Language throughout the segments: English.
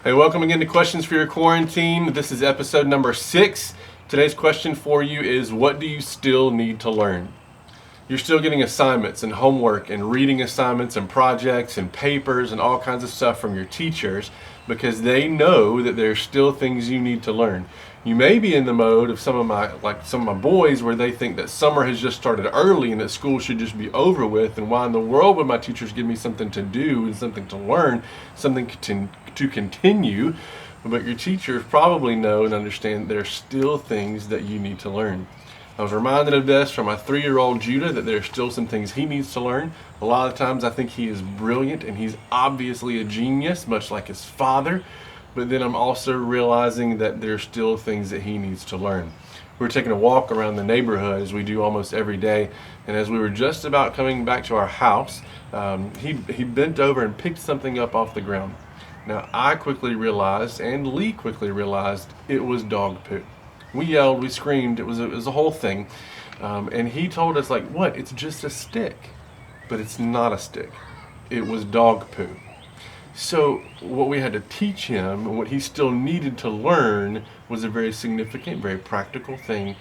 Hey, welcome again to Questions for Your Quarantine. This is episode number 6. Today's question for you is, what do you still need to learn? You're still getting assignments and homework and reading assignments and projects and papers and all kinds of stuff from your teachers because they know that there's still things you need to learn. You may be in the mode of some of my boys where they think that summer has just started early and that school should just be over with, and why in the world would my teachers give me something to do and something to learn, something to continue? But your teachers probably know and understand there's still things that you need to learn. I was reminded of this from my 3-year-old Judah, that there's still some things he needs to learn. A lot of times I think he is brilliant and he's obviously a genius, much like his father. But then I'm also realizing that there's still things that he needs to learn. We were taking a walk around the neighborhood, as we do almost every day. And as we were just about coming back to our house, he bent over and picked something up off the ground. Now I quickly realized, and Lee quickly realized, it was dog poo. We yelled, we screamed, it was a whole thing. And he told us, what? It's just a stick. But it's not a stick. It was dog poo. So what we had to teach him, and what he still needed to learn, was a very significant, very practical thing,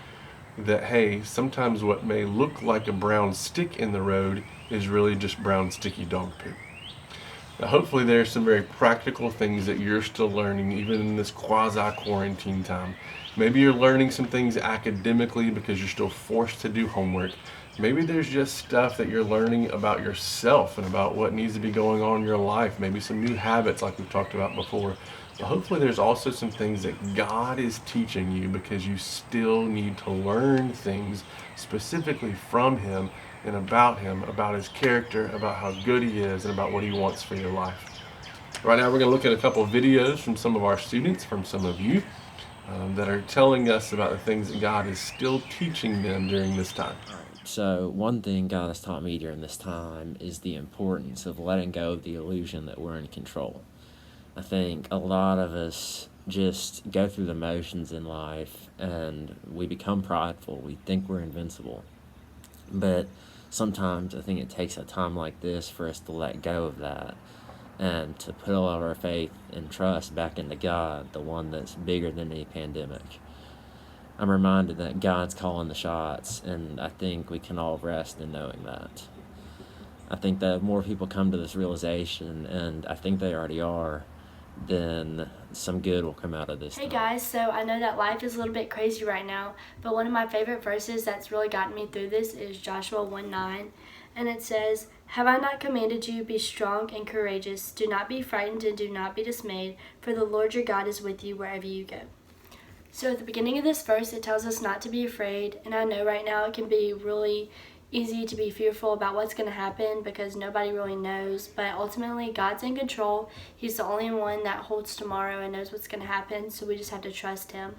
that, hey, sometimes what may look like a brown stick in the road is really just brown sticky dog poo. Now, hopefully there's some very practical things that you're still learning, even in this quasi-quarantine time. Maybe you're learning some things academically because you're still forced to do homework. Maybe there's just stuff that you're learning about yourself and about what needs to be going on in your life. Maybe some new habits like we've talked about before. But hopefully there's also some things that God is teaching you because you still need to learn things specifically from Him and about Him, about His character, about how good He is, and about what He wants for your life. Right now we're going to look at a couple of videos from some of our students, from some of you, that are telling us about the things that God is still teaching them during this time. So one thing God has taught me during this time is the importance of letting go of the illusion that we're in control. I think a lot of us just go through the motions in life and we become prideful. We think we're invincible. But sometimes I think it takes a time like this for us to let go of that and to put all of our faith and trust back into God, the one that's bigger than any pandemic. I'm reminded that God's calling the shots, and I think we can all rest in knowing that. I think that if more people come to this realization, and I think they already are, then some good will come out of this. Hey guys, so I know that life is a little bit crazy right now, but one of my favorite verses that's really gotten me through this is Joshua 1:9, and it says, "Have I not commanded you, be strong and courageous, do not be frightened and do not be dismayed, for the Lord your God is with you wherever you go." So at the beginning of this verse, it tells us not to be afraid, and I know right now it can be really easy to be fearful about what's going to happen because nobody really knows, but ultimately God's in control. He's the only one that holds tomorrow and knows what's going to happen, so we just have to trust Him.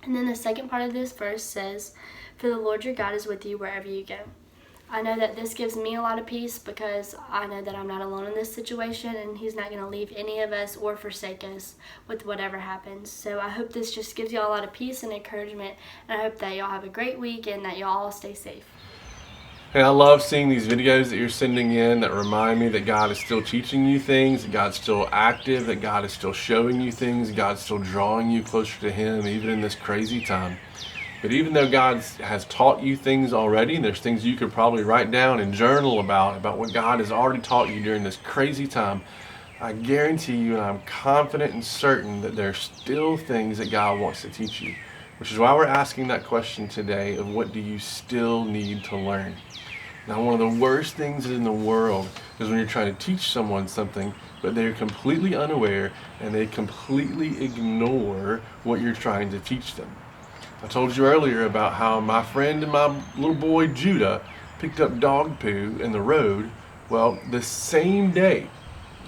And then the second part of this verse says, "For the Lord your God is with you wherever you go." I know that this gives me a lot of peace because I know that I'm not alone in this situation, and He's not going to leave any of us or forsake us with whatever happens. So I hope this just gives y'all a lot of peace and encouragement, and I hope that y'all have a great week and that y'all all stay safe. Hey, I love seeing these videos that you're sending in that remind me that God is still teaching you things, that God's still active, that God is still showing you things, God's still drawing you closer to Him, even in this crazy time. But even though God has taught you things already, and there's things you could probably write down and journal about what God has already taught you during this crazy time, I guarantee you, and I'm confident and certain, that there's still things that God wants to teach you. Which is why we're asking that question today of, what do you still need to learn? Now, one of the worst things in the world is when you're trying to teach someone something, but they're completely unaware and they completely ignore what you're trying to teach them. I told you earlier about how my friend and my little boy Judah picked up dog poo in the road. Well, the same day,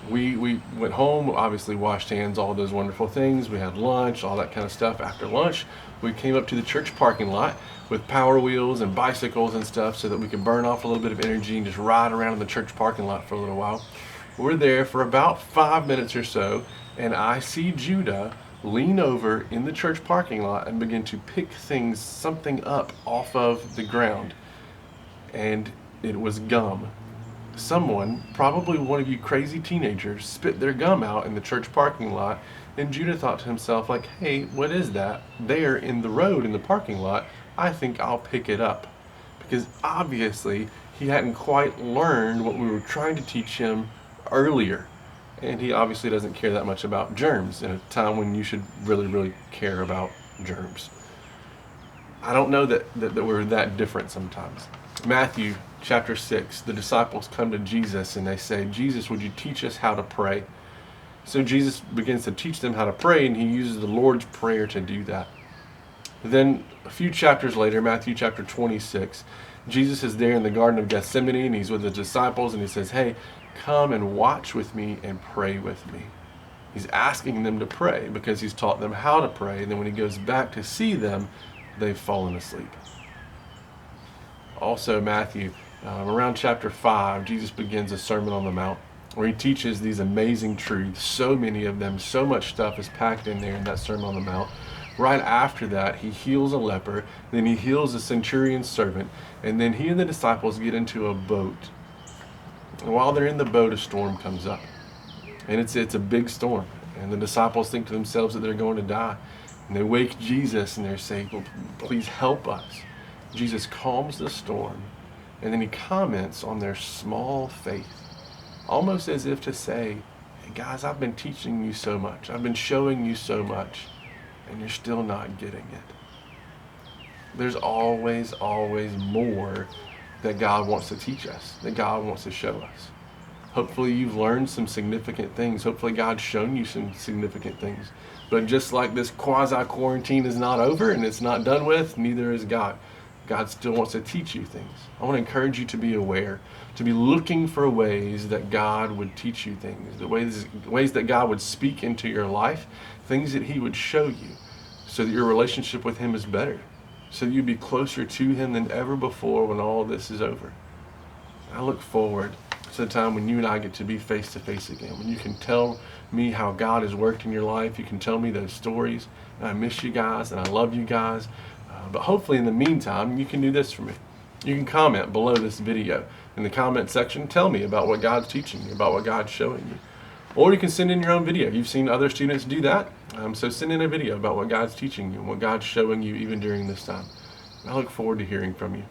we went home, obviously washed hands, all those wonderful things. We had lunch, all that kind of stuff. After lunch, we came up to the church parking lot with Power Wheels and bicycles and stuff so that we could burn off a little bit of energy and just ride around in the church parking lot for a little while. We're there for about 5 minutes or so, and I see Judah lean over in the church parking lot and begin to pick something up off of the ground. And it was gum. someone, probably one of you crazy teenagers, spit their gum out in the church parking lot, and Judah thought to himself, like, hey, what is that there in the road in the parking lot? I think I'll pick it up. Because obviously he hadn't quite learned what we were trying to teach him earlier. And he obviously doesn't care that much about germs in a time when you should really, really care about germs. I don't know that we're that different sometimes. Matthew chapter 6, the disciples come to Jesus and they say, Jesus, would you teach us how to pray? So Jesus begins to teach them how to pray, and he uses the Lord's Prayer to do that. Then a few chapters later, Matthew chapter 26, Jesus is there in the Garden of Gethsemane, and he's with the disciples, and he says, hey, come and watch with me and pray with me. He's asking them to pray because he's taught them how to pray, and then when he goes back to see them, they've fallen asleep. Also, Matthew, around chapter 5, Jesus begins a Sermon on the Mount where he teaches these amazing truths. So many of them, so much stuff is packed in there in that Sermon on the Mount. Right after that, he heals a leper, then he heals a centurion's servant, and then he and the disciples get into a boat. And while they're in the boat, a storm comes up. And it's a big storm. And the disciples think to themselves that they're going to die. And they wake Jesus and they say, well, please help us. Jesus calms the storm, and then he comments on their small faith, almost as if to say, hey guys, I've been teaching you so much. I've been showing you so much, and you're still not getting it. There's always, always more that God wants to teach us, that God wants to show us. Hopefully you've learned some significant things. Hopefully God's shown you some significant things. But just like this quasi-quarantine is not over and it's not done with, neither is God. God still wants to teach you things. I want to encourage you to be aware, to be looking for ways that God would teach you things, the ways that God would speak into your life, things that he would show you so that your relationship with him is better, so that you'd be closer to him than ever before when all this is over. I look forward to the time when you and I get to be face to face again, when you can tell me how God has worked in your life. You can tell me those stories. And I miss you guys and I love you guys. But hopefully in the meantime, you can do this for me. You can comment below this video in the comment section. Tell me about what God's teaching you, about what God's showing you. Or you can send in your own video. You've seen other students do that. So send in a video about what God's teaching you and what God's showing you even during this time. I look forward to hearing from you.